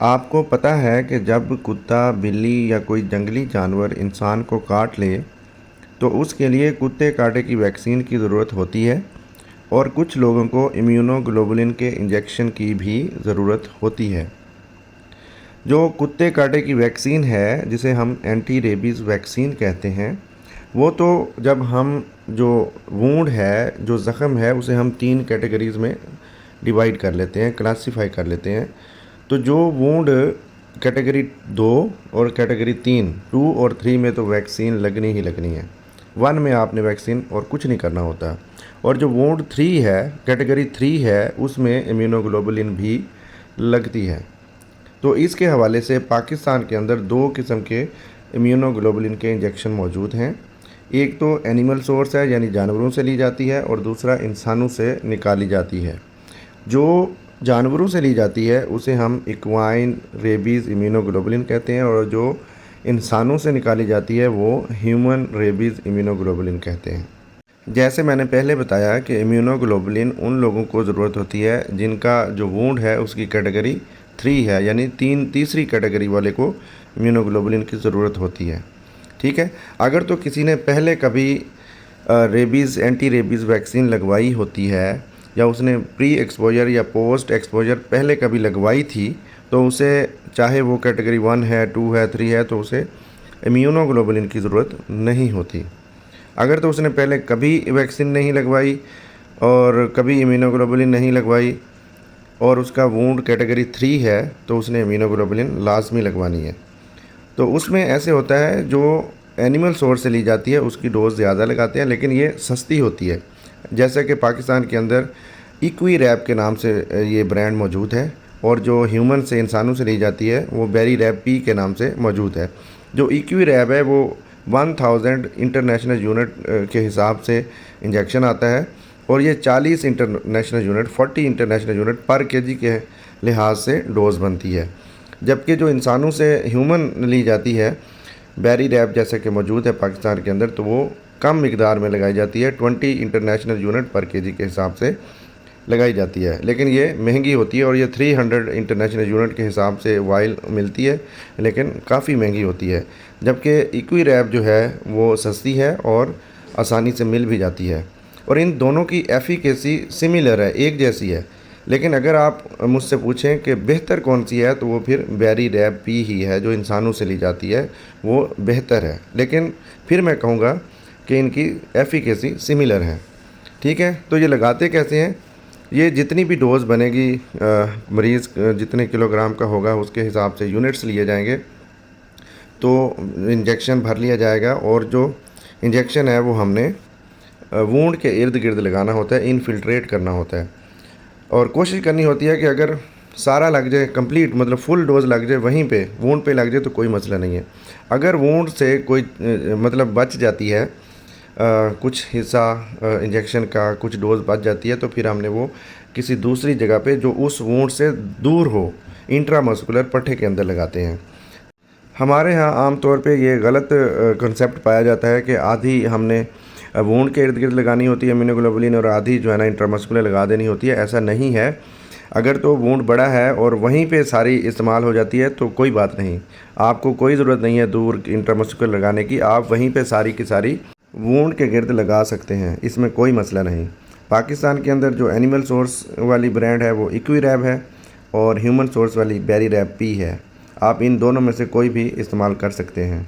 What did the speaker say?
आपको पता है कि जब कुत्ता, बिल्ली या कोई जंगली जानवर इंसान को काट ले तो उसके लिए कुत्ते काटे की वैक्सीन की ज़रूरत होती है और कुछ लोगों को इम्यूनोग्लोबुलिन के इंजेक्शन की भी ज़रूरत होती है। जो कुत्ते काटे की वैक्सीन है, जिसे हम एंटी रेबीज़ वैक्सीन कहते हैं, वो तो जब हम जो वूंड है, जो ज़ख़म है, उसे हम 3 कैटेगरीज़ में डिवाइड कर लेते हैं, क्लासीफाई कर लेते हैं। तो जो वूंड कैटेगरी 2 और कैटेगरी 3, 2 और 3 में तो वैक्सीन लगनी ही लगनी है। 1 में आपने वैक्सीन और कुछ नहीं करना होता। और जो वूंड 3 है, कैटेगरी 3 है, उसमें इम्यूनोग्लोबुलिन भी लगती है। तो इसके हवाले से पाकिस्तान के अंदर 2 किस्म के इम्यूनोग्लोबुलिन के इंजेक्शन मौजूद हैं। एक तो एनिमल सोर्स है, यानी जानवरों से ली जाती है, और दूसरा इंसानों से निकाली जाती है। जो जानवरों से ली जाती है उसे हम इक्वाइन रेबीज़ इम्यूनोग्लोबुलिन कहते हैं, और जो इंसानों से निकाली जाती है वो ह्यूमन रेबीज़ इम्यूनोग्लोबुलिन कहते हैं। जैसे मैंने पहले बताया कि इम्यूनोग्लोबुलिन उन लोगों को ज़रूरत होती है जिनका जो वूंड है उसकी कैटेगरी 3 है, यानी तीसरी कैटेगरी वाले को इम्यूनोग्लोबुलिन की ज़रूरत होती है। ठीक है। अगर तो किसी ने पहले कभी रेबीज़ एंटी रेबीज़ वैक्सीन लगवाई होती है, या उसने प्री एक्सपोजर या पोस्ट एक्सपोजर पहले कभी लगवाई थी, तो उसे, चाहे वो कैटेगरी 1 है, 2 है, 3 है, तो उसे इम्यूनोग्लोबुलिन की ज़रूरत नहीं होती। अगर तो उसने पहले कभी वैक्सीन नहीं लगवाई और कभी इम्यूनोग्लोबुलिन नहीं लगवाई और उसका वूंड कैटेगरी 3 है, तो उसने इम्यूनोग्लोबुलिन लाजमी लगवानी है। तो उसमें ऐसे होता है, जो एनिमल सोर्स से ली जाती है उसकी डोज़ ज़्यादा लगाते हैं, लेकिन ये सस्ती होती है। जैसे कि पाकिस्तान के अंदर इक्वी-रैब के नाम से ये ब्रांड मौजूद है, और जो ह्यूमन से, इंसानों से ली जाती है, वो बेरी-रैब पी के नाम से मौजूद है। जो इक्वी-रैब है वो 1000 इंटरनेशनल यूनिट के हिसाब से इंजेक्शन आता है, और ये 40 इंटरनेशनल यूनिट, 40 इंटरनेशनल यूनिट पर केजी के लिहाज से डोज़ बनती है। जबकि जो इंसानों से ह्यूमन ली जाती है, बेरी-रैब जैसे कि मौजूद है पाकिस्तान के अंदर, तो वो कम मिकदार में लगाई जाती है, 20 इंटरनेशनल यूनिट पर केजी के हिसाब से लगाई जाती है। लेकिन ये महंगी होती है, और ये 300 इंटरनेशनल यूनिट के हिसाब से वाइल मिलती है, लेकिन काफ़ी महंगी होती है। जबकि इक्वी-रैब जो है वो सस्ती है और आसानी से मिल भी जाती है, और इन दोनों की एफिकेसी सिमिलर है, एक जैसी है। लेकिन अगर आप मुझसे पूछें कि बेहतर कौन सी है, तो वो फिर बेरी-रैब पी ही है, जो इंसानों से ली जाती है, वो बेहतर है। लेकिन फिर मैं कहूँगा कि इनकी एफिकेसी सिमिलर है। ठीक है। तो ये लगाते कैसे हैं? ये जितनी भी डोज़ बनेगी, मरीज़ जितने किलोग्राम का होगा उसके हिसाब से यूनिट्स लिए जाएंगे, तो इंजेक्शन भर लिया जाएगा, और जो इंजेक्शन है वो हमने वूंड के इर्द गिर्द लगाना होता है, इनफिल्ट्रेट करना होता है, और कोशिश करनी होती है कि अगर सारा लग जाए, कंप्लीट मतलब फुल डोज़ लग जाए, वहीं पे वूंड पे लग जाए, तो कोई मसला नहीं है। अगर वूंड से कोई मतलब बच जाती है, कुछ हिस्सा इंजेक्शन का, कुछ डोज़ बच जाती है, तो फिर हमने वो किसी दूसरी जगह पे जो उस वूंड से दूर हो, इंट्रामस्कुलर पट्टे के अंदर लगाते हैं। हमारे यहाँ आम तौर पे ये गलत कंसेप्ट पाया जाता है कि आधी हमने वूंड के इर्द गिर्द लगानी होती है इम्यूनोग्लोबुलिन, और आधी जो है ना इंट्रामस्कुलर लगा देनी होती है। ऐसा नहीं है। अगर तो वूंड बड़ा है और वहीं पे सारी इस्तेमाल हो जाती है तो कोई बात नहीं, आपको कोई ज़रूरत नहीं है दूर इंट्रामस्कुलर लगाने की, आप वहीं पे सारी की सारी वूंड के गिर्द लगा सकते हैं, इसमें कोई मसला नहीं। पाकिस्तान के अंदर जो एनिमल सोर्स वाली ब्रांड है वो इक्वी-रैब है, और ह्यूमन सोर्स वाली बेरी-रैब पी है। आप इन दोनों में से कोई भी इस्तेमाल कर सकते हैं।